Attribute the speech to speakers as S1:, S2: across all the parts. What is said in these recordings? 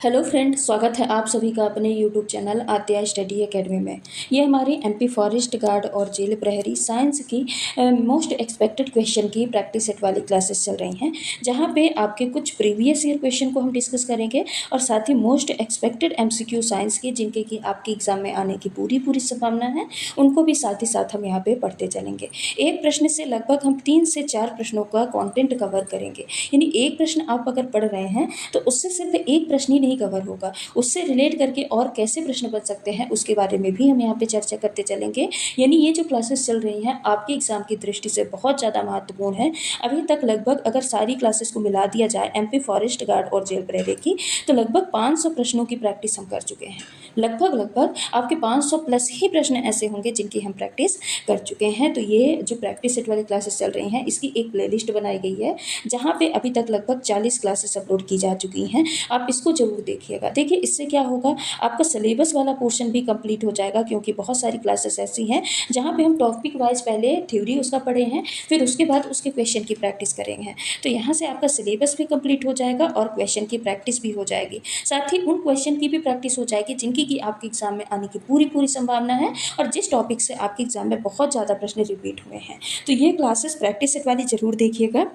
S1: Hello friend, स्वागत है आप सभी का अपने यूट्यूब चैनल आत्या स्टडी एकेडमी में। ये हमारी एमपी फॉरेस्ट गार्ड और जेल प्रहरी साइंस की मोस्ट एक्सपेक्टेड क्वेश्चन की प्रैक्टिस सेट वाली क्लासेस चल रही हैं, जहां पे आपके कुछ प्रीवियस ईयर क्वेश्चन को हम डिस्कस करेंगे और साथ ही मोस्ट एक्सपेक्टेड एमसीक्यू साइंस के जिनके कि आपके एग्जाम में आने की पूरी पूरी संभावना है, उनको भी साथ ही साथ हम यहाँ पे पढ़ते चलेंगे। एक प्रश्न से लगभग हम 3 से 4 प्रश्नों का कॉन्टेंट कवर करेंगे। यानी एक प्रश्न आप अगर पढ़ रहे हैं तो उससे सिर्फ एक प्रश्न ही नहीं कवर होगा, उससे रिलेट करके और कैसे प्रश्न बन सकते हैं उसके बारे में भी हम यहाँ पे चर्चा करते चलेंगे। यानी ये जो क्लासेस चल रही हैं आपके एग्जाम की दृष्टि से बहुत ज़्यादा महत्वपूर्ण है। अभी तक लगभग अगर सारी क्लासेस को मिला दिया जाए एमपी फॉरेस्ट गार्ड और जेल प्रहरी की, तो लगभग 500 प्रश्नों की प्रैक्टिस हम कर चुके हैं। लगभग आपके 500 प्लस ही प्रश्न ऐसे होंगे जिनकी हम प्रैक्टिस कर चुके हैं। तो ये जो प्रैक्टिस सेट वाली क्लासेस चल रही हैं इसकी एक प्लेलिस्ट बनाई गई है, जहाँ पे अभी तक लगभग 40 क्लासेस अपलोड की जा चुकी हैं। आप इसको जरूर देखिएगा। देखिए, इससे क्या होगा, आपका सिलेबस वाला पोर्शन भी कंप्लीट हो जाएगा, क्योंकि बहुत सारी क्लासेस ऐसी हैं जहाँ पे हम टॉपिक वाइज पहले थ्योरी उसका पढ़े हैं, फिर उसके बाद उसके क्वेश्चन की प्रैक्टिस करेंगे। तो यहाँ से आपका सिलेबस भी कंप्लीट हो जाएगा और क्वेश्चन की प्रैक्टिस भी हो जाएगी। साथ ही उन क्वेश्चन की भी प्रैक्टिस हो जाएगी जिनकी कि आपके एग्जाम में आने की पूरी पूरी संभावना है और जिस टॉपिक से आपके एग्जाम में बहुत ज़्यादा प्रश्न रिपीट हुए हैं। तो ये क्लासेस प्रैक्टिस सेट वाली जरूर देखिएगा।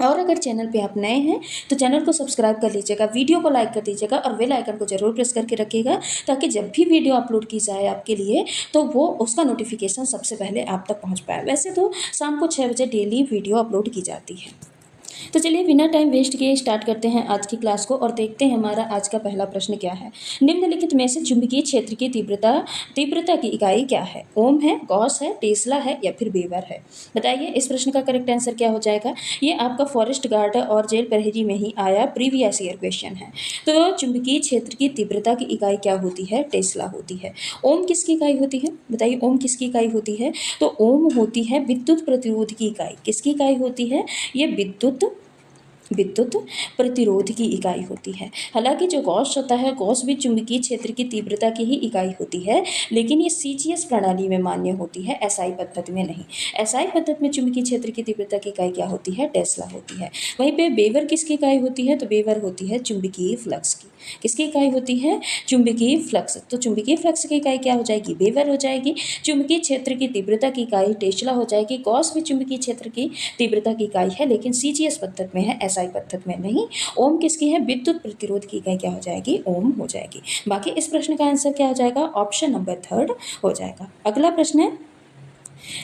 S1: और अगर चैनल पे आप नए हैं तो चैनल को सब्सक्राइब कर लीजिएगा, वीडियो को लाइक कर दीजिएगा और बेल आइकन को जरूर प्रेस करके रखिएगा, ताकि जब भी वीडियो अपलोड की जाए आपके लिए तो वो उसका नोटिफिकेशन सबसे पहले आप तक पहुंच पाए। वैसे तो शाम को 6 बजे डेली वीडियो अपलोड की जाती है। तो चलिए बिना टाइम वेस्ट किए स्टार्ट करते हैं आज की क्लास को और देखते हैं हमारा आज का पहला प्रश्न क्या है। निम्नलिखित में से चुंबकीय क्षेत्र की तीव्रता की इकाई क्या है? ओम है, गॉस है, टेस्ला है या फिर वेबर है? बताइए इस प्रश्न का करेक्ट आंसर क्या हो जाएगा। ये आपका फॉरेस्ट गार्ड और जेल प्रहरी में ही आया प्रीवियस ईयर क्वेश्चन है। तो चुंबकीय क्षेत्र की तीव्रता की इकाई क्या होती है? टेस्ला होती है। ओम किसकी इकाई होती है? बताइए ओम किसकी इकाई होती है? तो ओम होती है विद्युत प्रतिरोध की इकाई। किसकी इकाई होती है? ये विद्युत प्रतिरोध की इकाई होती है। हालांकि जो गॉस होता है, गॉस भी चुंबकीय क्षेत्र की तीव्रता की ही इकाई होती है, लेकिन ये सीजीएस प्रणाली में मान्य होती है, एसआई पद्धति में नहीं। एसआई पद्धति में चुंबकीय क्षेत्र की तीव्रता की इकाई क्या होती है? टेस्ला होती है। वहीं पे वेबर किसकी इकाई होती है? तो वेबर होती है चुंबकीय फ्लक्स की। किसकी इकाई होती है? चुंबकीय फ्लक्स। तो चुंबकीय फ्लक्स की इकाई क्या हो जाएगी? वेबर हो जाएगी। चुंबकीय क्षेत्र की तीव्रता की इकाई टेस्ला हो जाएगी। गॉस भी चुंबकीय क्षेत्र की तीव्रता की इकाई है, लेकिन सीजीएस पद्धति में है, एसआई पद्धति में नहीं। ओम किसकी है? विद्युत प्रतिरोध की इकाई क्या हो जाएगी? ओम हो जाएगी। बाकी इस प्रश्न का आंसर क्या हो जाएगा? ऑप्शन नंबर 3 हो जाएगा। अगला प्रश्न है,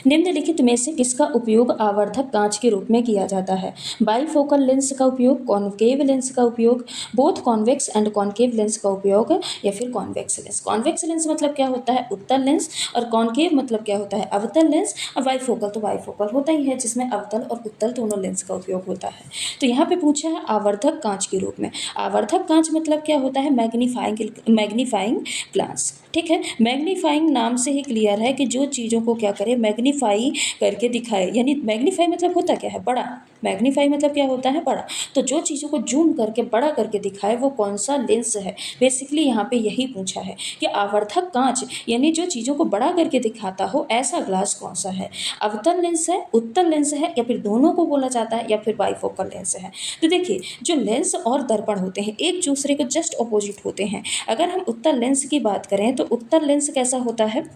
S1: निम्नलिखित में से किसका उपयोग आवर्धक कांच के रूप में किया जाता है? बाईफोकल लेंस का उपयोग, कॉनकेव लेंस का उपयोग, both convex and concave lens का उपयोग या फिर कॉन्वेक्स लेंस। कॉन्वेक्स लेंस मतलब क्या होता है? उत्तल लेंस। और कॉनकेव मतलब क्या होता है? अवतल लेंस। और बाईफोकल तो बाईफोकल होता ही है, जिसमें अवतल और उत्तल दोनों लेंस का उपयोग होता है। तो यहाँ पे पूछा है आवर्धक कांच के रूप में। आवर्धक कांच मतलब क्या होता है? Magnifying glass. ठीक है, मैग्नीफाइंग नाम से ही क्लियर है कि जो चीज़ों को क्या करे, मैग्नीफाई करके दिखाए। यानी मैग्नीफाई मतलब होता क्या है? बड़ा। मैग्नीफाई मतलब क्या होता है? बड़ा। तो जो चीज़ों को जूम करके बड़ा करके दिखाए वो कौन सा लेंस है, बेसिकली यहाँ पे यही पूछा है कि आवर्धक कांच यानी जो चीज़ों को बड़ा करके दिखाता हो ऐसा ग्लास कौन सा है? अवतल लेंस है, उत्तल लेंस है, या फिर दोनों को बोला जाता है, या फिर बाईफोकल लेंस है। तो देखिए, जो लेंस और दर्पण होते हैं एक दूसरे के जस्ट अपोजिट होते हैं। अगर हम उत्तल लेंस की बात करें तो उत्तल लेंस कैसा होता है?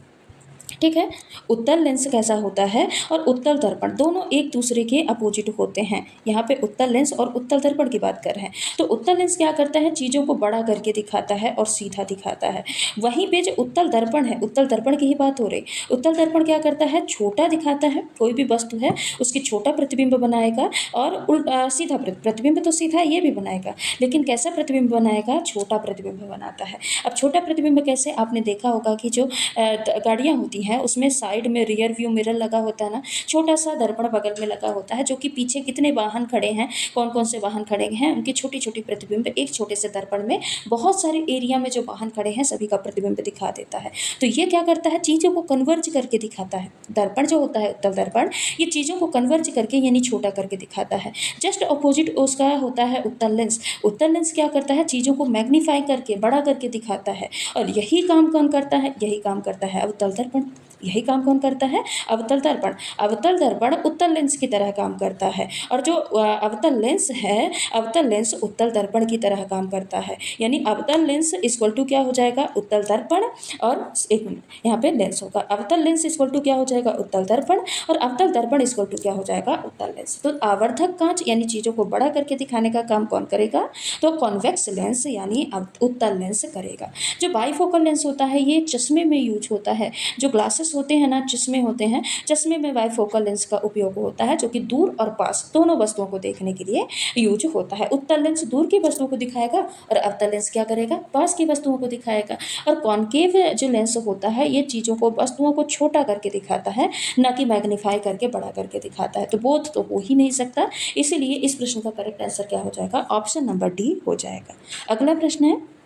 S1: ठीक है, उत्तल लेंस कैसा होता है और उत्तल दर्पण दोनों एक दूसरे के अपोजिट होते हैं। यहाँ पे उत्तल लेंस और उत्तल दर्पण की बात कर रहे हैं। तो उत्तल लेंस क्या करता है? चीज़ों को बड़ा करके दिखाता है और सीधा दिखाता है। वहीं पे जो उत्तल दर्पण है, उत्तल दर्पण की ही बात हो रही। उत्तल दर्पण क्या करता है? छोटा दिखाता है। कोई भी वस्तु है उसकी छोटा प्रतिबिंब बनाएगा और सीधा प्रतिबिंब तो सीधा ये भी बनाएगा, लेकिन कैसा प्रतिबिंब बनाएगा? छोटा प्रतिबिंब बनाता है। अब छोटा प्रतिबिंब कैसे? आपने देखा होगा कि जो गाड़ियाँ होती हैं उसमें साइड में रियर व्यू मिरर लगा होता है ना, छोटा सा दर्पण बगल में लगा होता है, जो कि पीछे कितने वाहन खड़े हैं, कौन कौन से वाहन खड़े हैं, उनकी छोटी छोटी प्रतिबिंब एक छोटे से दर्पण में बहुत सारे एरिया में जो वाहन खड़े हैं सभी का प्रतिबिंब दिखा देता है। तो ये क्या करता है? चीज़ों को कन्वर्ज करके दिखाता है। दर्पण जो होता है, उत्तल दर्पण, ये चीज़ों को कन्वर्ज करके यानी छोटा करके दिखाता है। जस्ट अपोजिट उसका होता है उत्तल लेंस। उत्तल लेंस क्या करता है? चीज़ों को मैग्नीफाई करके बड़ा करके दिखाता है। और यही काम कौन करता है? यही काम करता है अवतल दर्पण। यही काम कौन करता है? अवतल दर्पण। अवतल दर्पण उत्तल लेंस की तरह काम करता है और जो अवतल लेंस है, अवतल लेंस उत्तल दर्पण की तरह काम करता है। यानी अवतल लेंस इक्वल टू क्या हो जाएगा? उत्तल दर्पण। और एक मिनट, यहाँ पे लेंस होगा, अवतल लेंस इक्वल टू क्या हो जाएगा? उत्तल दर्पण। और अवतल दर्पण इक्वल टू क्या हो जाएगा? उत्तल लेंस। तो आवर्धक कांच यानी चीज़ों को बड़ा करके दिखाने का काम कौन करेगा? तो कॉन्वेक्स लेंस यानी उत्तल लेंस करेगा। जो बाईफोकल लेंस होता है ये चश्मे में यूज होता है। जो ग्लासेस होते हैं ना, चश्मे होते हैं, चश्मे में बाईफोकल लेंस का उपयोग होता है, जो कि दूर और पास दोनों वस्तुओं को देखने के लिए यूज होता है। उत्तल लेंस दूर की वस्तुओं को दिखाएगा और अवतल लेंस क्या करेगा? पास की वस्तुओं को दिखाएगा। और कॉन्केव जो लेंस होता है ये चीज़ों को, वस्तुओं को छोटा करके दिखाता है, ना कि मैग्नीफाई करके बड़ा करके दिखाता है। तो बोथ तो हो ही नहीं सकता, इसीलिए इस प्रश्न का करेक्ट आंसर क्या हो जाएगा? ऑप्शन नंबर डी हो जाएगा। अगला प्रश्न है,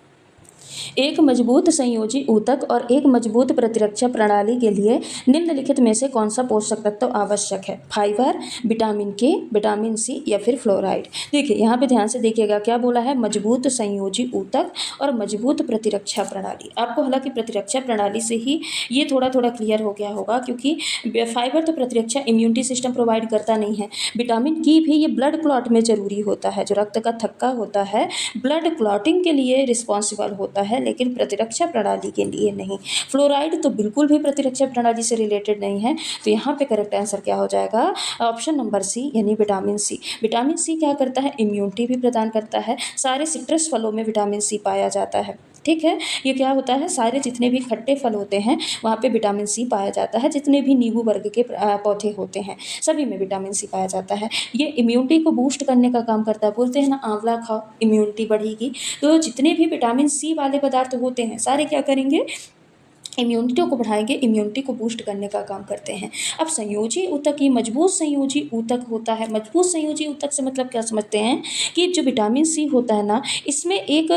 S1: एक मजबूत संयोजी ऊतक और एक मजबूत प्रतिरक्षा प्रणाली के लिए निम्नलिखित में से कौन सा पोषक तत्व आवश्यक है? फाइबर, विटामिन के, विटामिन सी या फिर फ्लोराइड। देखिए यहाँ पे ध्यान से देखिएगा, क्या बोला है? मजबूत संयोजी ऊतक और मजबूत प्रतिरक्षा प्रणाली। आपको हालांकि प्रतिरक्षा प्रणाली से ही ये थोड़ा थोड़ा क्लियर हो गया होगा, क्योंकि फाइबर तो प्रतिरक्षा इम्यूनिटी सिस्टम प्रोवाइड करता नहीं है। विटामिन की भी ये ब्लड क्लॉट में जरूरी होता है, जो रक्त का थक्का होता है ब्लड क्लॉटिंग के लिए रिस्पॉन्सिबल होता है, लेकिन प्रतिरक्षा प्रणाली के लिए नहीं। फ्लोराइड तो बिल्कुल भी प्रतिरक्षा प्रणाली से रिलेटेड नहीं है। तो यहाँ पे करेक्ट आंसर क्या हो जाएगा? ऑप्शन नंबर सी यानी विटामिन सी। विटामिन सी क्या करता है? इम्यूनिटी भी प्रदान करता है। सारे सिट्रस फलों में विटामिन सी पाया जाता है, ठीक है। ये क्या होता है? सारे जितने भी खट्टे फल होते हैं वहाँ पे विटामिन सी पाया जाता है। जितने भी नींबू वर्ग के पौधे होते हैं सभी में विटामिन सी पाया जाता है। ये इम्यूनिटी को बूस्ट करने का काम करता है। बोलते हैं ना, आंवला खाओ इम्यूनिटी बढ़ेगी। तो जितने भी विटामिन सी वाले पदार्थ होते हैं सारे क्या करेंगे? इम्यूनिटी को बढ़ाएंगे, इम्यूनिटी को बूस्ट करने का काम करते हैं। अब संयोजी ऊतक, ये मजबूत संयोजी ऊतक होता है। मजबूत संयोजी ऊतक से मतलब क्या समझते हैं? कि जो विटामिन सी होता है ना, इसमें एक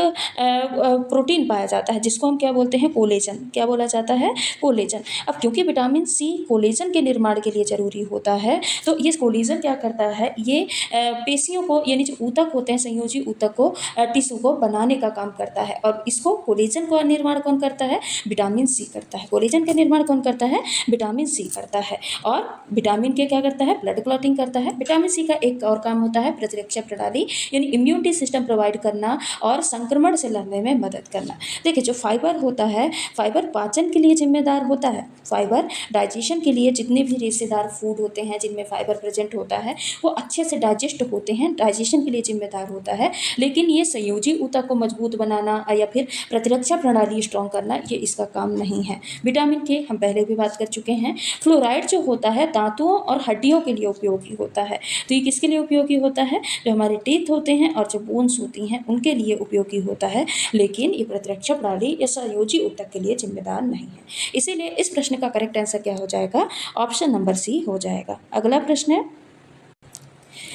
S1: प्रोटीन पाया जाता है जिसको हम क्या बोलते हैं? कोलेजन। क्या बोला जाता है? कोलेजन। अब क्योंकि विटामिन सी कोलेजन के निर्माण के लिए जरूरी होता है, तो ये कोलेजन क्या करता है? ये पेशियों को, यानी जो ऊतक होते हैं संयोजी ऊतक को, टिश्यू को बनाने का काम करता है। और इसको कोलेजन का निर्माण कौन करता है? विटामिन सी करता है। कोलेजन का निर्माण कौन करता है? विटामिन सी करता है। और विटामिन के क्या करता है? ब्लड क्लॉटिंग करता है। विटामिन सी का एक और काम होता है प्रतिरक्षा प्रणाली यानी इम्यूनिटी सिस्टम प्रोवाइड करना और संक्रमण से लड़ने में मदद करना। देखिए जो फाइबर होता है, फाइबर पाचन के लिए जिम्मेदार होता है। फाइबर डाइजेशन के लिए, जितने भी रेशेदार फूड होते हैं जिनमें फाइबर प्रेजेंट होता है वो अच्छे से डाइजेस्ट होते हैं, डाइजेशन के लिए जिम्मेदार होता है। लेकिन ये संयोजी ऊतक को मजबूत बनाना या फिर प्रतिरक्षा प्रणाली स्ट्रॉन्ग करना, ये इसका काम नहीं है। विटामिन के हम पहले भी बात कर चुके हैं। फ्लोराइड जो होता है दांतों और हड्डियों के लिए उपयोगी होता है। तो ये किसके लिए उपयोगी होता है? जो हमारे टीथ होते हैं और जो बोन्स होती हैं उनके लिए उपयोगी होता है, लेकिन ये प्रतिरक्षा प्रणाली या संयोजी ऊतक के लिए जिम्मेदार नहीं है। इसीलिए इस प्रश्न का करेक्ट आंसर क्या हो जाएगा? ऑप्शन नंबर सी हो जाएगा। अगला प्रश्न है,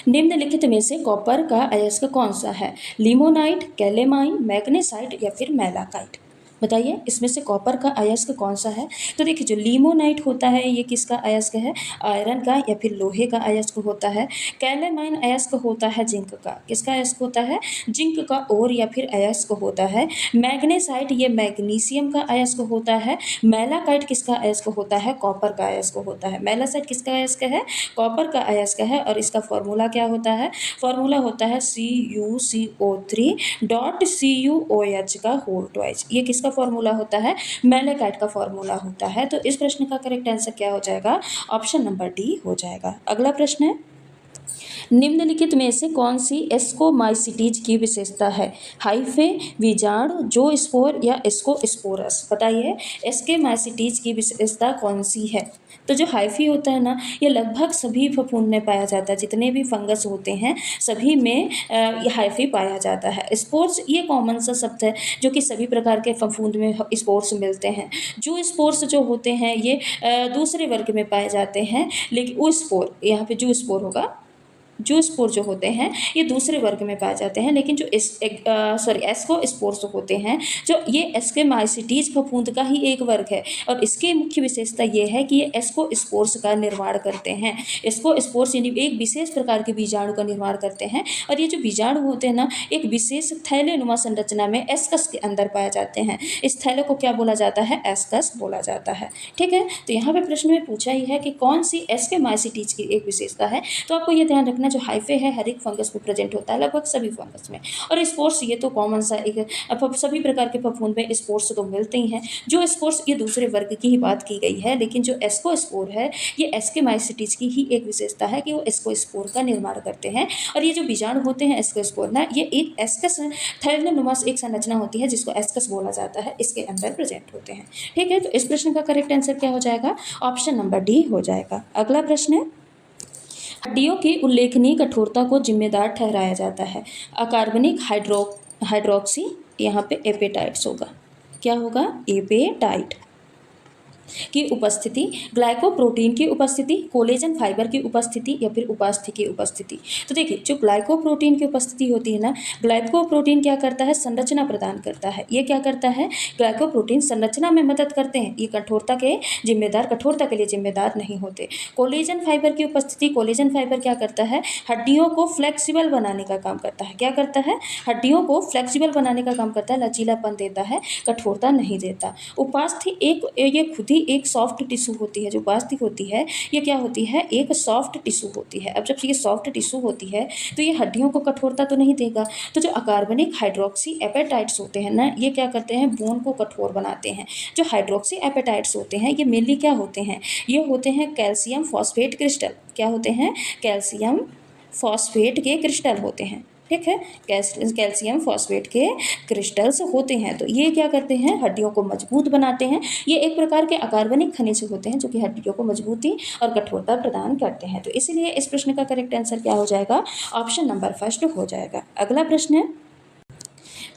S1: निम्नलिखित में से कॉपर का अयस्क कौन सा है? लिमोनाइट, कैलेमाइन, मैग्नेसाइट या फिर मैलाकाइट। बताइए इसमें से कॉपर का अयस्क कौन सा है? तो देखिए जो लिमोनाइट होता है ये किसका अयस्क है? आयरन का या फिर लोहे का अयस्क होता है। कैलेमाइन अयस्क होता है जिंक का। किसका अयस्क होता है? जिंक का और या फिर अयस्क होता है। मैग्नेसाइट ये मैग्नीशियम का अयस्क होता है। मैलाकाइट किसका अयस्क होता है? कॉपर का अयस्क होता है। मैलासाइट किसका अयस्क है? कॉपर का अयस्क है। और इसका फॉर्मूला क्या होता है? फॉर्मूला होता है CuCO3.CuOH का होल ट्वाइस। ये किसका फॉर्मूला होता है? मैलाकाइट का फॉर्मूला होता है। तो इस प्रश्न का करेक्ट आंसर क्या हो जाएगा? ऑप्शन नंबर डी हो जाएगा। अगला प्रश्न है, निम्नलिखित में से कौन सी एस्कोमाइसिटीज की विशेषता है? हाइफे, बीजाणु, जोस्पोर या एस्कोस्पोरस। बताइए एस्कोमाइसिटीज की विशेषता कौन सी है? तो जो हाइफी होता है ना, ये लगभग सभी फफूंद में पाया जाता है। जितने भी फंगस होते हैं सभी में ये हाइफी पाया जाता है। स्पोर्स ये कॉमन सा शब्द है जो कि सभी प्रकार के फफूंद में स्पोर्स मिलते हैं। जो स्पोर्स जो होते हैं ये दूसरे वर्ग में पाए जाते हैं, लेकिन वो स्पोर, यहाँ पे जो स्पोर होगा जो स्पोर जो होते हैं ये दूसरे वर्ग में पाए जाते हैं, लेकिन जो एस्को स्पोर्स होते हैं, जो ये एस्केमाइसिटीज फफूंद का ही एक वर्ग है और इसकी मुख्य विशेषता ये है कि ये एस्को स्पोर्स का निर्माण करते हैं। एस्को स्पोर्स यानी एक विशेष प्रकार के बीजाणु का निर्माण करते हैं और ये जो बीजाणु होते हैं ना एक विशेष थैलेनुमा संरचना में एस्कस के अंदर पाए जाते हैं। इस थैले को क्या बोला जाता है? एस्कस बोला जाता है। ठीक है, तो यहाँ पे प्रश्न में पूछा ही है कि कौन सी एस्केमाइसिटीज की एक विशेषता है, तो आपको ये ध्यान रखना जो हाइफे है हर एक फंगस में प्रेजेंट होता है, लगभग सभी फंगस में। और स्पोर्स ये तो कॉमन सा एक सभी प्रकार के फफूंद में स्पोर्स तो मिलते ही हैं। जो स्पोर्स ये दूसरे वर्ग की ही बात की गई है, लेकिन जो एस्कोस्पोर है ये एस्केमाइसिटीज की ही एक विशेषता है कि वो एस्कोस्पोर का निर्माण करते हैं। और ये जो बीजाणु होते हैं एस्कोस्पोर ना, ये एक एस्कस थैलेनुमा एक संरचना होती है जिसको एस्कस बोला जाता है, इसके अंदर प्रेजेंट होते हैं। ठीक है, तो इस प्रश्न का करेक्ट आंसर क्या हो जाएगा? ऑप्शन नंबर डी हो जाएगा। अगला प्रश्न है, हड्डियों की उल्लेखनीय कठोरता को जिम्मेदार ठहराया जाता है अकार्बनिक हाइड्रोक्सी, यहाँ पे एपेटाइट्स होगा। क्या होगा? एपेटाइट की उपस्थिति, ग्लाइकोप्रोटीन की उपस्थिति, कोलेजन फाइबर की उपस्थिति या फिर उपास्थि की उपस्थिति। तो देखिए जो ग्लाइकोप्रोटीन की उपस्थिति होती है ना, ग्लाइकोप्रोटीन क्या करता है? संरचना प्रदान करता है। ये क्या करता है? ग्लाइकोप्रोटीन संरचना में मदद करते हैं, ये कठोरता के लिए जिम्मेदार नहीं होते। कोलेजन फाइबर की उपस्थिति, कोलेजन फाइबर क्या करता है? हड्डियों को फ्लेक्सिबल बनाने का काम करता है। क्या करता है? हड्डियों को फ्लेक्सिबल बनाने का काम करता है, लचीलापन देता है, कठोरता नहीं देता। उपास्थि ये खुद ही एक सॉफ्ट टिश्यू होती है। जो उपास्थि होती है ये क्या होती है? एक सॉफ्ट टिश्यू होती है। अब जब ये सॉफ्ट टिश्यू होती है तो ये हड्डियों को कठोरता तो नहीं देगा। तो जो अकार्बनिक हाइड्रोक्सी एपेटाइट्स होते हैं ना, ये क्या करते हैं? बोन को कठोर बनाते हैं। जो हाइड्रोक्सी एपेटाइट्स होते हैं ये मेनली क्या होते हैं? ये होते हैं कैल्शियम फॉस्फेट क्रिस्टल। क्या होते हैं? कैल्शियम फॉस्फेट के क्रिस्टल होते हैं। ठीक है, कैल्शियम फॉस्फेट के क्रिस्टल्स होते हैं। तो ये क्या करते हैं? हड्डियों को मजबूत बनाते हैं। ये एक प्रकार के अकार्बनिक खनिज होते हैं जो कि हड्डियों को मजबूती और कठोरता प्रदान करते हैं। तो इसलिए इस प्रश्न का करेक्ट आंसर क्या हो जाएगा? ऑप्शन नंबर फर्स्ट हो जाएगा। अगला प्रश्न है,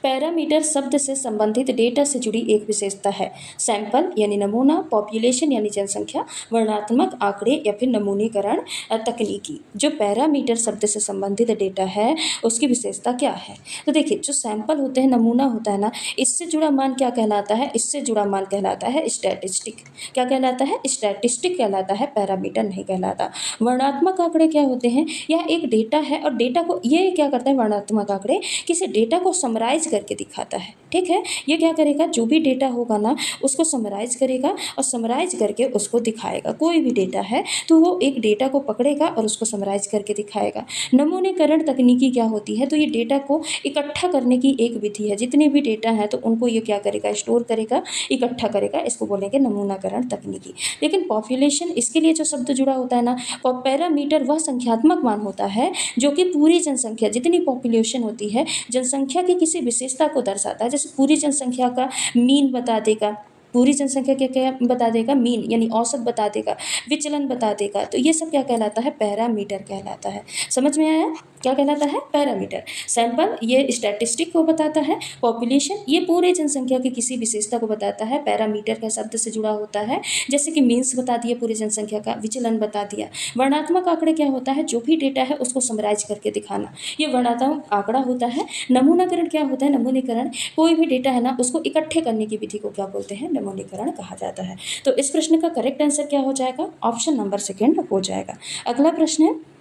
S1: पैरामीटर शब्द से संबंधित डेटा से जुड़ी एक विशेषता है। सैंपल यानी नमूना, पॉपुलेशन यानी जनसंख्या, वर्णनात्मक आंकड़े या फिर नमूनीकरण तकनीकी। जो पैरामीटर शब्द से संबंधित डेटा है उसकी विशेषता क्या है? तो देखिए जो सैंपल होते हैं, नमूना होता है ना, इससे जुड़ा मान क्या कहलाता है? इससे जुड़ा मान कहलाता है स्टैटिस्टिक। क्या कहलाता है? स्टैटिस्टिक कहलाता है, पैरामीटर नहीं कहलाता। वर्णनात्मक आंकड़े क्या होते हैं? यह एक डेटा है और डेटा को ये क्या करता है? वर्णनात्मक आंकड़े किसी डेटा को समराइज करके दिखाता है। ठीक है, ये क्या करेगा? जो भी डेटा होगा ना उसको समराइज करेगा और समराइज करके उसको दिखाएगा। कोई भी डेटा है तो वो एक डेटा को पकड़ेगा और उसको समराइज करके दिखाएगा। नमूनीकरण तकनीकी क्या होती है? तो ये डेटा को इकट्ठा करने की एक विधि है। जितने भी डेटा है तो उनको ये क्या करेगा? स्टोर करेगा, इकट्ठा करेगा, इसको बोलेंगे नमूनाकरण तकनीकी। लेकिन पॉपुलेशन, इसके लिए जो शब्द जुड़ा होता है ना, पैरामीटर वह संख्यात्मक मान होता है जो कि पूरी जनसंख्या, जितनी पॉपुलेशन होती है, जनसंख्या की किसी विशेषता को दर्शाता है। जैसे पूरी जनसंख्या का मीन बता देगा, पूरी जनसंख्या क्या क्या बता देगा? मीन यानी औसत बता देगा, विचलन बता देगा। तो ये सब क्या कहलाता है? पैरामीटर कहलाता है। समझ में आया? क्या कहलाता है? पैरामीटर। सैंपल ये स्टैटिस्टिक को बताता है, पॉपुलेशन ये पूरे जनसंख्या की किसी विशेषता को बताता है, पैरामीटर का शब्द से जुड़ा होता है। जैसे कि मीन्स बता दिया पूरी जनसंख्या का, विचलन बता दिया। वर्णनात्मक आंकड़े क्या होता है? जो भी डेटा है उसको समराइज करके दिखाना, ये वर्णनात्मक आंकड़ा होता है। नमूनाकरण क्या होता है? नमूनीकरण कोई भी डेटा है ना उसको इकट्ठे करने की विधि को क्या बोलते हैं? नमूनीकरण कहा जाता है। तो इस प्रश्न का करेक्ट आंसर क्या हो जाएगा? ऑप्शन नंबर सेकंड हो जाएगा। अगला प्रश्न है,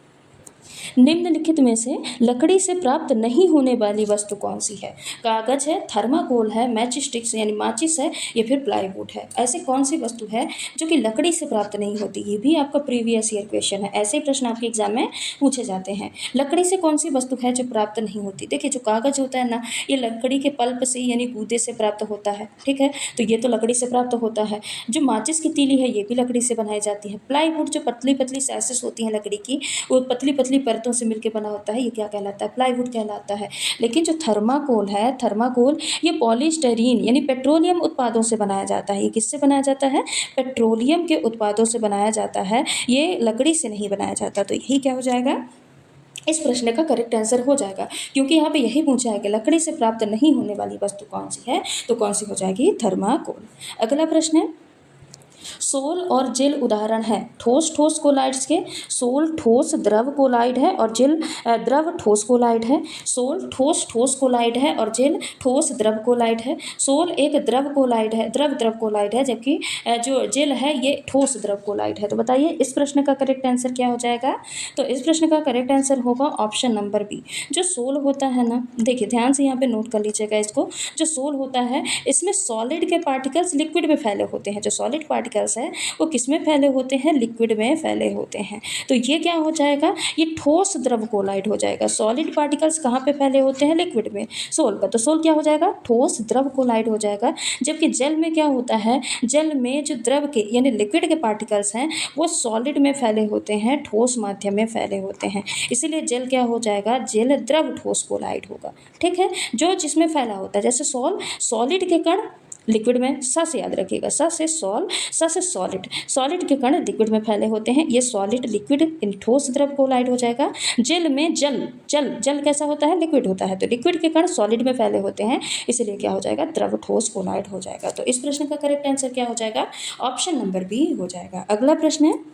S1: निम्नलिखित में से लकड़ी से प्राप्त नहीं होने वाली वस्तु कौन सी है? कागज है, थर्माकोल है, मैच स्टिक्स यानी माचिस है या फिर प्लाईवुड है। ऐसी कौन सी वस्तु है जो कि लकड़ी से प्राप्त नहीं होती? ये भी आपका प्रीवियस ईयर क्वेश्चन है, ऐसे ही प्रश्न आपके एग्जाम में पूछे जाते हैं। लकड़ी से कौन सी वस्तु है जो प्राप्त नहीं होती? देखिए जो कागज होता है ना, ये लकड़ी के पल्प से यानी गूदे से प्राप्त होता है। ठीक है, तो ये तो लकड़ी से प्राप्त होता है। जो माचिस की तीली है ये भी लकड़ी से बनाई जाती है। प्लाईवुड जो पतली पतली सैसेस होती हैं लकड़ी की, वो पतली पतली परतों से मिलकर बना होता है, ये क्या कहलाता है? प्लाईवुड कहलाता है। लेकिन जो थर्माकोल है, थर्माकोल ये पॉलीस्टाइरीन यानी पेट्रोलियम उत्पादों से बनाया जाता है। ये किससे बनाया जाता है? पेट्रोलियम के उत्पादों से बनाया जाता है, ये लकड़ी से नहीं बनाया जाता। तो यही क्या हो जाएगा? इस प्रश्न का करेक्ट आंसर हो जाएगा, क्योंकि यहाँ पे यही पूछा है कि लकड़ी से प्राप्त नहीं होने वाली वस्तु कौन सी है, तो कौन सी हो जाएगी? थर्माकोल। अगला प्रश्न है, सोल और जेल उदाहरण है ठोस ठोस कोलाइड्स के। सोल ठोस द्रव कोलाइड है और जेल द्रव ठोस कोलाइड है। सोल ठोस ठोस कोलाइड है और जेल ठोस द्रव कोलाइड है। सोल एक द्रव कोलाइड है, द्रव द्रव कोलाइड है, जबकि जो जेल है ये ठोस द्रव कोलाइड है। तो बताइए इस प्रश्न का करेक्ट आंसर क्या हो जाएगा? तो इस प्रश्न का करेक्ट आंसर होगा ऑप्शन नंबर बी। जो सोल होता है ना, देखिए ध्यान से यहाँ पे नोट कर लीजिएगा इसको। जो सोल होता है इसमें सॉलिड के पार्टिकल्स लिक्विड में फैले होते हैं। जो सॉलिड पार्टिकल्स है वो किस में फैले होते हैं? लिक्विड में फैले होते हैं। तो ये क्या हो जाएगा? ये ठोस द्रव कोलाइड हो जाएगा। सॉलिड पार्टिकल्स कहाँ पे फैले होते हैं? लिक्विड में। सोल का तो सोल क्या हो जाएगा? ठोस द्रव कोलाइड हो जाएगा। जबकि जल में क्या होता है? जल में जो द्रव के यानी लिक्विड के पार्टिकल्स हैं वो सॉलिड में फैले होते हैं, ठोस माध्यम में फैले होते हैं। इसीलिए जल क्या हो जाएगा? जल द्रव ठोस कोलाइड होगा। ठीक है, जो जिसमें फैला होता है। जैसे सॉलिड के कण लिक्विड में, सा से याद रखिएगा, सा से सॉल, सा से सॉलिड। सॉलिड के कण लिक्विड में फैले होते हैं, ये सॉलिड लिक्विड ठोस द्रव कोलाइड हो जाएगा। जेल में जल जल जल कैसा होता है? लिक्विड होता है। तो लिक्विड के कण सॉलिड में फैले होते हैं, इसलिए क्या हो जाएगा? द्रव ठोस कोलाइड हो जाएगा। तो इस प्रश्न का करेक्ट आंसर क्या हो जाएगा? ऑप्शन नंबर बी हो जाएगा। अगला प्रश्न है,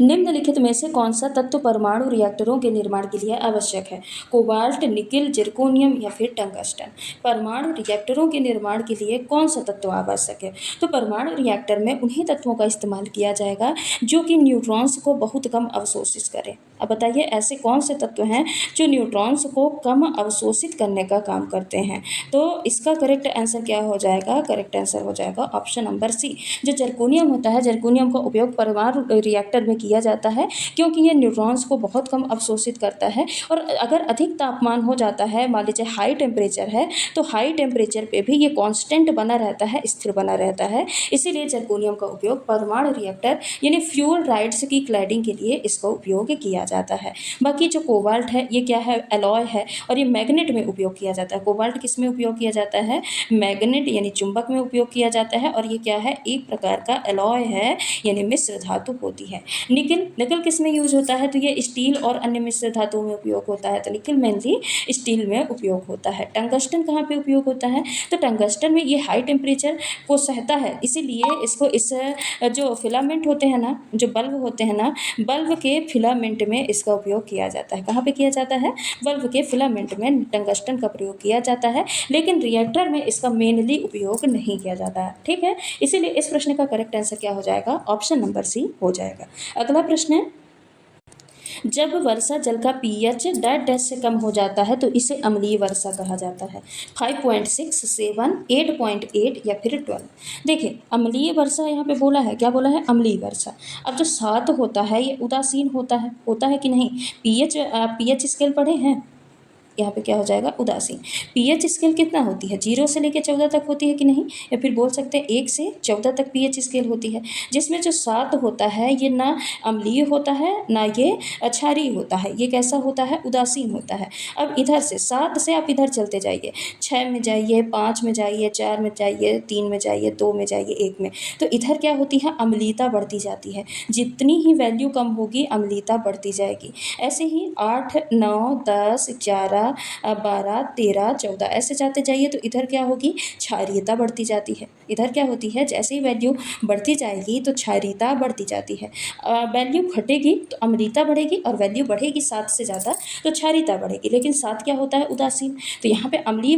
S1: निम्नलिखित में से कौन सा तत्व परमाणु रिएक्टरों के निर्माण के लिए आवश्यक है? कोबाल्ट, निकिल, जिरकोनियम या फिर टंगस्टन। परमाणु रिएक्टरों के निर्माण के लिए कौन सा तत्व आवश्यक है? तो परमाणु रिएक्टर में उन्हीं तत्वों का इस्तेमाल किया जाएगा जो कि न्यूट्रॉन्स को बहुत कम अवशोषित करें। अब बताइए ऐसे कौन से तत्व हैं जो न्यूट्रॉन्स को कम अवशोषित करने का काम करते हैं? तो इसका करेक्ट आंसर क्या हो जाएगा? करेक्ट आंसर हो जाएगा ऑप्शन नंबर सी। जो जर्कोनियम होता है, जर्कोनियम का उपयोग परमाणु रिएक्टर में किया जाता है क्योंकि ये न्यूट्रॉन्स को बहुत कम अवशोषित करता है। और अगर अधिक तापमान हो जाता है, मान लीजिए हाई टेम्परेचर है, तो हाई टेम्परेचर पे भी ये कांस्टेंट बना रहता है, स्थिर बना रहता है। इसीलिए जर्कोनियम का उपयोग परमाणु रिएक्टर यानी फ्यूल राइड्स की क्लैडिंग के लिए इसका उपयोग किया जाता है। बाकी जो कोबाल्ट है ये क्या है? एलॉय है और ये मैग्नेट में उपयोग किया जाता है। कोबाल्ट किस में उपयोग किया जाता है? मैग्नेट यानी चुंबक में उपयोग किया जाता है। और ये क्या है? एक प्रकार का एलॉय है यानी मिश्र धातु होती है। निकिल, निकिल किस में यूज होता है? तो ये स्टील और अन्य मिश्र धातुओं में उपयोग होता है। तो निकिल मेनली स्टील में उपयोग होता है। टंगस्टन कहाँ पे उपयोग होता है? तो टंगस्टन में ये हाई टेम्परेचर को सहता है, इसीलिए इसको इस जो फिलामेंट होते हैं ना, जो बल्ब होते हैं ना, बल्ब के फिलामेंट में इसका उपयोग किया जाता है। कहाँ पे किया जाता है? बल्ब के फिलामेंट में टंगस्टन का प्रयोग किया जाता है, लेकिन रिएक्टर में इसका मेनली उपयोग नहीं किया जाता है। ठीक है, इसीलिए इस प्रश्न का करेक्ट आंसर क्या हो जाएगा? ऑप्शन नंबर सी हो जाएगा। अगला प्रश्न है, जब वर्षा जल का पीएच डैश डैश से कम हो जाता है तो इसे अम्लीय वर्षा कहा जाता है। 5.6, 7, 8.8 या फिर 12। देखिए अम्लीय वर्षा यहाँ पे बोला है, क्या बोला है? अम्लीय वर्षा। अब जो 7 होता है ये उदासीन होता है कि नहीं? पीएच स्केल पढ़े हैं? यहाँ पे क्या हो जाएगा? उदासीन। पीएच स्केल कितना होती है? 0 से लेकर 14 तक होती है कि नहीं? या फिर बोल सकते हैं 1 से 14 तक पीएच स्केल होती है, जिसमें जो 7 होता है ये ना अम्लीय होता है ना ये क्षारीय होता है। ये कैसा होता है? उदासीन होता है। अब इधर से 7 से आप इधर चलते जाइए, 6 में जाइए, 5 में जाइए, 4 में जाइए, 3 में जाइए, 2 में जाइए, 1 में। तो इधर क्या होती है? अम्लीयता बढ़ती जाती है। जितनी ही वैल्यू कम होगी अम्लीयता बढ़ती जाएगी। ऐसे ही 8, 9, 10, 11, 12, 13, 14 ऐसे जाते जाइए तो इधर क्या होगी? क्षारीयता बढ़ती जाती है। इधर क्या होती है? जैसे ही वैल्यू बढ़ती जाएगी तो क्षारीयता बढ़ती जाती है। वैल्यू घटेगी तो अम्लीयता बढ़ेगी और वैल्यू बढ़ेगी 7 से ज़्यादा तो क्षारीयता बढ़ेगी। लेकिन 7 क्या होता है? उदासीन। तो यहाँ पे अम्लीय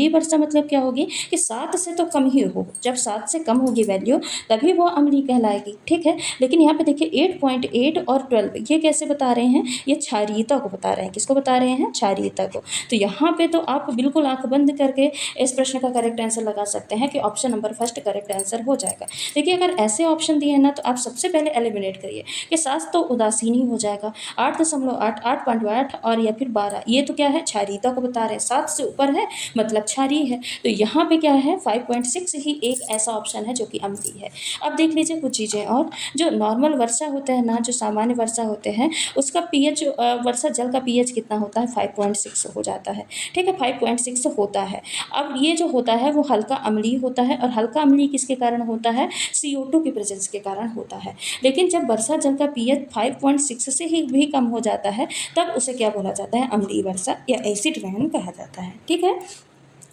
S1: वर्षा मतलब क्या होगी? कि 7 से तो कम ही हो। जब 7 से कम होगी वैल्यू तभी वो अम्लीय कहलाएगी। ठीक है, लेकिन यहाँ पे देखिए 8.8 और 12 ये कैसे बता रहे हैं? ये क्षारीयता को बता रहे हैं। किसको बता रहे हैं? क्षारीयता को। तो यहाँ पे तो आप बिल्कुल आंख बंद करके इस प्रश्न का करेक्ट आंसर लगा सकते हैं कि option number first correct answer हो जाएगा। देखिए अगर ऐसे ऑप्शन दिए हैं ना तो आप सबसे पहले एलिमिनेट करिए कि 7 तो उदासीन ही हो जाएगा, 8.8, 8.8 और या फिर 12 ये तो क्या है? क्षारीयता को बता रहे हैं। 7 से ऊपर है मतलब क्षारीय है। तो यहाँ पे क्या है? 5.6 ही एक ऐसा ऑप्शन है जो कि अम्लीय है। अब देख लीजिए कुछ चीज़ें और, जो नॉर्मल वर्षा होते हैं ना, जो सामान्य वर्षा होते हैं उसका पीएच, वर्षा जल का पीएच कितना होता है? 5.6 हो जाता है। ठीक है, 5.6 होता है। अब ये जो होता है वो हल्का अम्लीय होता है और हल्का अम्लीय किसके कारण होता है? CO2 की प्रेजेंस के कारण होता है। लेकिन जब वर्षा जल का पीएच 5.6 से ही भी कम हो जाता है तब उसे क्या बोला जाता है? अम्लीय वर्षा या एसिड रेन कहा जाता है। ठीक है,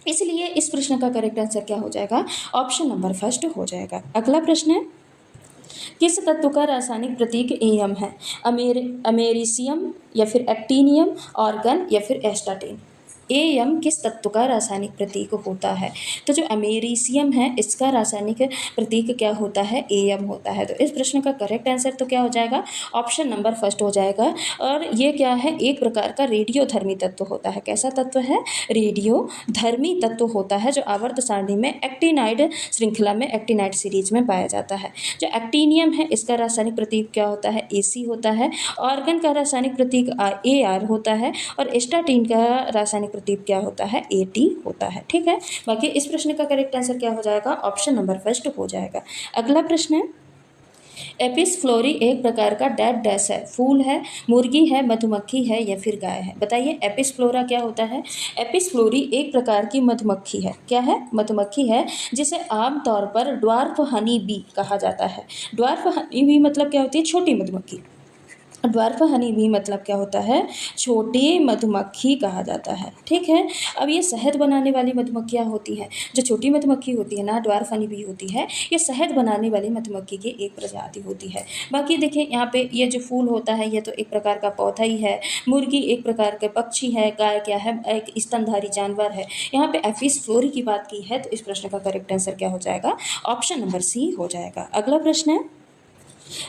S1: इसलिए इस प्रश्न का करेक्ट आंसर क्या हो जाएगा? ऑप्शन नंबर फर्स्ट हो जाएगा। अगला प्रश्न है, किस तत्व का रासायनिक प्रतीक एम है? अमेरिसियम या फिर एक्टीनियम, ऑर्गन या फिर एस्टाटीन। एम किस तत्व का रासायनिक प्रतीक होता है? तो जो अमेरिसियम है इसका रासायनिक प्रतीक क्या होता है? एम होता है। तो इस प्रश्न का करेक्ट आंसर तो क्या हो जाएगा? ऑप्शन नंबर फर्स्ट हो जाएगा। और ये क्या है? एक प्रकार का रेडियोधर्मी तत्व होता है। कैसा तत्व है? रेडियोधर्मी तत्व होता है, जो आवर्त सारणी में एक्टिनाइड श्रृंखला में एक्टिनाइड सीरीज में पाया जाता है। जो एक्टीनियम है इसका रासायनिक प्रतीक क्या होता है? एसी होता है। ऑर्गन का रासायनिक प्रतीक AR होता है। और एस्टाटीन का रासायनिक प्रतीक क्या होता है? AT होता है। ठीक है, बाकी इस प्रश्न का करेक्ट आंसर क्या हो जाएगा? ऑप्शन नंबर फर्स्ट हो जाएगा। अगला प्रश्न है, एपिस फ्लोरी एक प्रकार का डैट डैश है, फूल है, मुर्गी है, मधुमक्खी है या फिर गाय है? बताइए एपिस फ्लोरा क्या होता है? एपिस फ्लोरी एक प्रकार की मधुमक्खी है। क्या है? मधुमक्खी है, जिसे आमतौर पर ड्वार्फ हनी बी कहा जाता है। ड्वार्फ हनी बी मतलब क्या होती है? छोटी मधुमक्खी। ड्वार्फ हनी भी मतलब क्या होता है? छोटी मधुमक्खी कहा जाता है। ठीक है, अब ये शहद बनाने वाली मधुमक्खियाँ होती हैं। जो छोटी मधुमक्खी होती है ना, ड्वार्फ हनी भी होती है, ये शहद बनाने वाली मधुमक्खी की एक प्रजाति होती है। बाकी देखिए यहाँ पे ये जो फूल होता है ये तो एक प्रकार का पौधा ही है, मुर्गी एक प्रकार के पक्षी है, गाय क्या है? एक स्तनधारी जानवर है। यहाँ पे एपिस फ्लोरी की बात की है, तो इस प्रश्न का करेक्ट आंसर क्या हो जाएगा? ऑप्शन नंबर सी हो जाएगा। अगला प्रश्न है,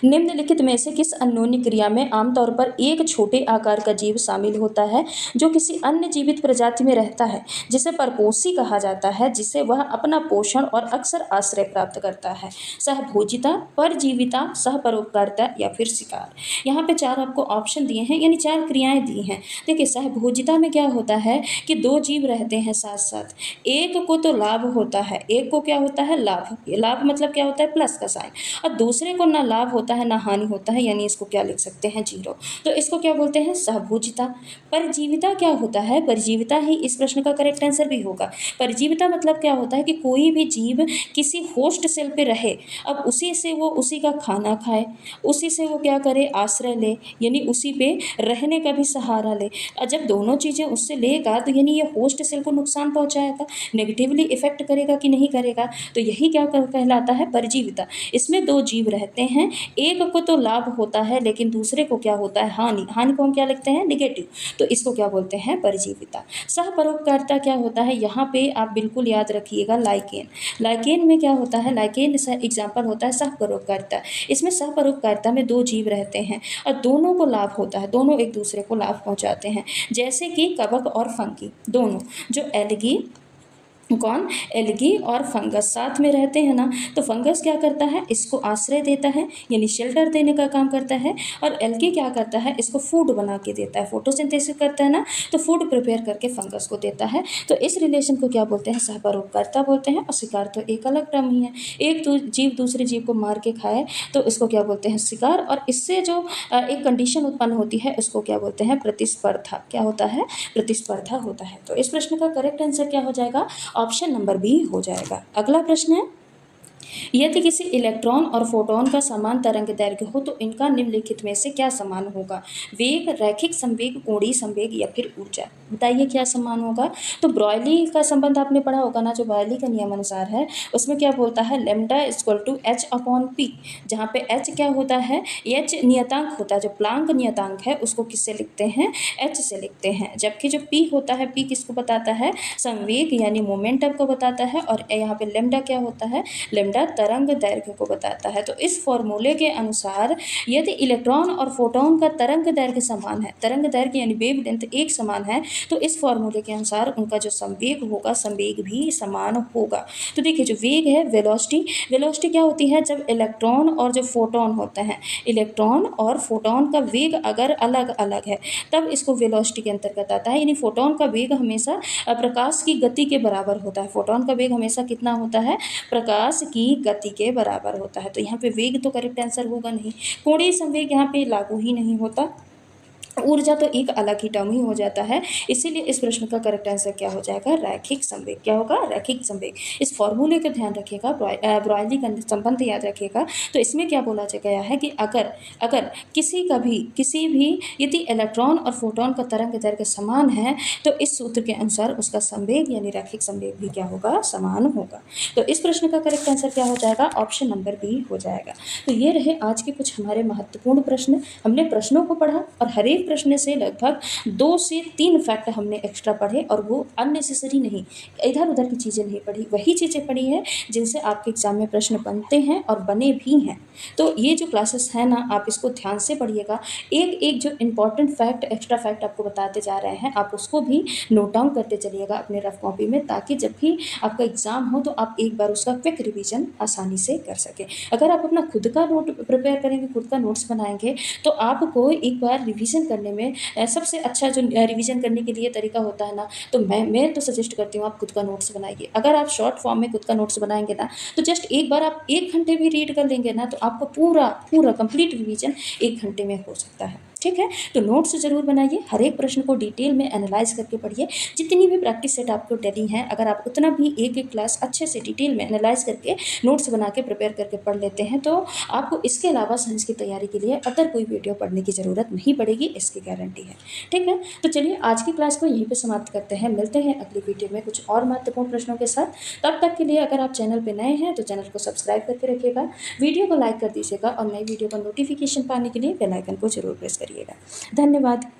S1: निम्नलिखित में से किस अन्योन्य क्रिया में आमतौर पर एक छोटे आकार का जीव शामिल होता है जो किसी अन्य जीवित प्रजाति में रहता है, जिसे परपोषी कहा जाता है, जिसे वह अपना पोषण और अक्सर आश्रय प्राप्त करता है? सहभोजिता, परजीविता, सहपरोपकारिता या फिर शिकार। यहाँ पे चार आपको ऑप्शन दिए हैं, यानी चार क्रियाएं दी हैं। देखिए सहभोजिता में क्या होता है कि दो जीव रहते हैं साथ साथ, एक को तो लाभ होता है, एक को क्या होता है? लाभ। लाभ मतलब क्या होता है? प्लस का साइन। और दूसरे को ना लाभ होता है ना हानि होता है, यानी इसको क्या लिख सकते हैं? जीरो। तो इसको क्या बोलते हैं? सहभोजिता। परजीविता क्या होता है? परजीविता ही इस प्रश्न का करेक्ट आंसर भी होगा। परजीविता मतलब क्या होता है कि कोई भी जीव किसी होस्ट सेल पे रहे, अब उसी से वो उसी का खाना खाए, उसी से वो क्या करे? आश्रय ले, यानी उसी पे रहने का भी सहारा ले। और जब दोनों चीज़ें उससे लेगा तो यानी ये होस्ट सेल को नुकसान पहुंचाएगा, नेगेटिवली इफेक्ट करेगा कि नहीं करेगा? तो यही क्या कहलाता है? परजीविता। इसमें दो जीव रहते हैं, एक को तो लाभ होता है लेकिन दूसरे को क्या होता है? हानि। हानि को हम क्या लिखते हैं? निगेटिव। तो इसको क्या बोलते हैं? परजीविता। सहपरोपकारिता क्या होता है? यहाँ पे आप बिल्कुल याद रखिएगा, लाइकेन। लाइकेन में क्या होता है? लाइकेन एग्जाम्पल होता है सहपरोपकारिता। इसमें सहपरोपकारिता में दो जीव रहते हैं और दोनों को लाभ होता है, दोनों एक दूसरे को लाभ पहुंचाते हैं, जैसे कि कवक और फंगी दोनों। जो एल्गी, कौन? एल्गी और फंगस साथ में रहते हैं ना, तो फंगस क्या करता है? इसको आश्रय देता है, यानी शेल्टर देने का काम करता है। और एल्गी क्या करता है? इसको फूड बना के देता है, फोटोसिंथेसिस करता है ना, तो फूड प्रिपेयर करके फंगस को देता है। तो इस रिलेशन को क्या बोलते हैं? सहपरोपकारिता बोलते हैं। और शिकार तो एक अलग टर्म ही है, एक जीव दूसरे जीव को मार के खाए तो इसको क्या बोलते हैं? शिकार। और इससे जो एक कंडीशन उत्पन्न होती है उसको क्या बोलते हैं? प्रतिस्पर्धा। क्या होता है? प्रतिस्पर्धा होता है। तो इस प्रश्न का करेक्ट आंसर क्या हो जाएगा? ऑप्शन नंबर बी हो जाएगा। अगला प्रश्न है, यदि किसी इलेक्ट्रॉन और फोटॉन का समान तरंग दैर्घ्य हो तो इनका निम्नलिखित में से क्या समान होगा? वेग, रैखिक संवेग, कोणीय संवेग या फिर ऊर्जा। बताइए क्या समान होगा? तो ब्रॉयली का संबंध आपने पढ़ा होगा ना, जो ब्रॉयली का नियम अनुसार है उसमें क्या बोलता है? लेमडा इक्वल टू H/P, जहाँ पे H क्या होता है? H नियतांक होता है, जो प्लांक नियतांक है उसको किससे लिखते हैं? H से लिखते हैं। जबकि जो P होता है, P किसको बताता है? संवेग यानी मोमेंटम को बताता है। और यहाँ पे लेमडा क्या होता है? लेमडा तरंग दैर्घ्य को बताता है। तो इस फॉर्मूले के अनुसार यदि इलेक्ट्रॉन और फोटॉन का तरंग दैर्घ्य समान है, तरंग दैर्घ्य यानी वेवलेंथ एक समान है, तो इस फॉर्मूले के अनुसार उनका जो संवेग होगा, संवेग भी समान होगा। तो देखिए जो वेग है, वेलोसिटी, वेलोसिटी क्या होती है? जब इलेक्ट्रॉन और जो फोटॉन होते हैं, इलेक्ट्रॉन और फोटॉन का वेग अगर अलग अलग है तब इसको वेलोसिटी के अंतर्गत आता है। यानी फोटॉन का वेग हमेशा प्रकाश की गति के बराबर होता है। फोटॉन का वेग हमेशा कितना होता है? प्रकाश की गति के बराबर होता है। तो यहाँ पे वेग तो करेक्ट आंसर होगा नहीं। कोणीय संवेग यहाँ पे लागू ही नहीं होता। ऊर्जा तो एक अलग ही टर्म ही हो जाता है। इसीलिए इस प्रश्न का करेक्ट आंसर क्या हो जाएगा? रैखिक संवेग। क्या होगा? रैखिक संवेग। इस फॉर्मूले का ध्यान रखिएगा, ब्रायली का संबंध याद रखिएगा। तो इसमें क्या बोला गया है कि अगर अगर किसी भी यदि इलेक्ट्रॉन और फोटोन का तरंग दैर्घ्य समान है तो इस सूत्र के अनुसार उसका संवेग यानी रैखिक संवेग भी क्या होगा? समान होगा। तो इस प्रश्न का करेक्ट आंसर क्या हो जाएगा? ऑप्शन नंबर बी हो जाएगा। तो ये रहे आज के कुछ हमारे महत्वपूर्ण प्रश्न। हमने प्रश्नों को पढ़ा और हर एक प्रश्न से लगभग 2 से 3 फैक्ट हमने एक्स्ट्रा पढ़े और वो अननेसेसरी नहीं, इधर उधर की चीज़ें नहीं पढ़ी, वही चीज़ें पढ़ी हैं जिनसे आपके एग्जाम में प्रश्न बनते हैं और बने भी हैं। तो ये जो क्लासेस है ना, आप इसको ध्यान से पढ़िएगा। एक एक जो इंपॉर्टेंट फैक्ट, एक्स्ट्रा फैक्ट आपको बताते जा रहे हैं, आप उसको भी नोट डाउन करते चलिएगा अपने रफ कॉपी में, ताकि जब भी आपका एग्जाम हो तो आप एक बार उसका क्विक रिवीजन आसानी से कर सकें। अगर आप अपना खुद का नोट प्रिपेयर करेंगे, खुद का नोट्स बनाएंगे, तो आपको एक बार रिवीजन करने में सबसे अच्छा जो रिवीजन करने के लिए तरीका होता है ना, तो मैं तो सजेस्ट करती हूँ आप खुद का नोट्स बनाइए। अगर आप शॉर्ट फॉर्म में खुद का नोट्स बनाएंगे ना, तो जस्ट एक बार आप 1 घंटे भी रीड कर लेंगे ना, तो आपको पूरा पूरा कंप्लीट रिवीजन 1 घंटे में हो सकता है। ठीक है, तो नोट्स जरूर बनाइए, हर एक प्रश्न को डिटेल में एनालाइज करके पढ़िए। जितनी भी प्रैक्टिस सेट आपको डेली हैं, अगर आप उतना भी एक एक क्लास अच्छे से डिटेल में एनालाइज करके नोट्स बना के प्रिपेयर करके पढ़ लेते हैं, तो आपको इसके अलावा साइंस की तैयारी के लिए अदर कोई वीडियो पढ़ने की ज़रूरत नहीं पड़ेगी, इसकी गारंटी है। ठीक है, तो चलिए आज की क्लास को यहीं पे समाप्त करते हैं। मिलते हैं अगली वीडियो में कुछ और महत्वपूर्ण प्रश्नों के साथ। तब तक के लिए अगर आप चैनल पर नए हैं तो चैनल को सब्सक्राइब करके रखिएगा, वीडियो को लाइक कर दीजिएगा और नई वीडियो का नोटिफिकेशन पाने के लिए बेल आइकन को जरूर प्रेस करिएगा। धन्यवाद।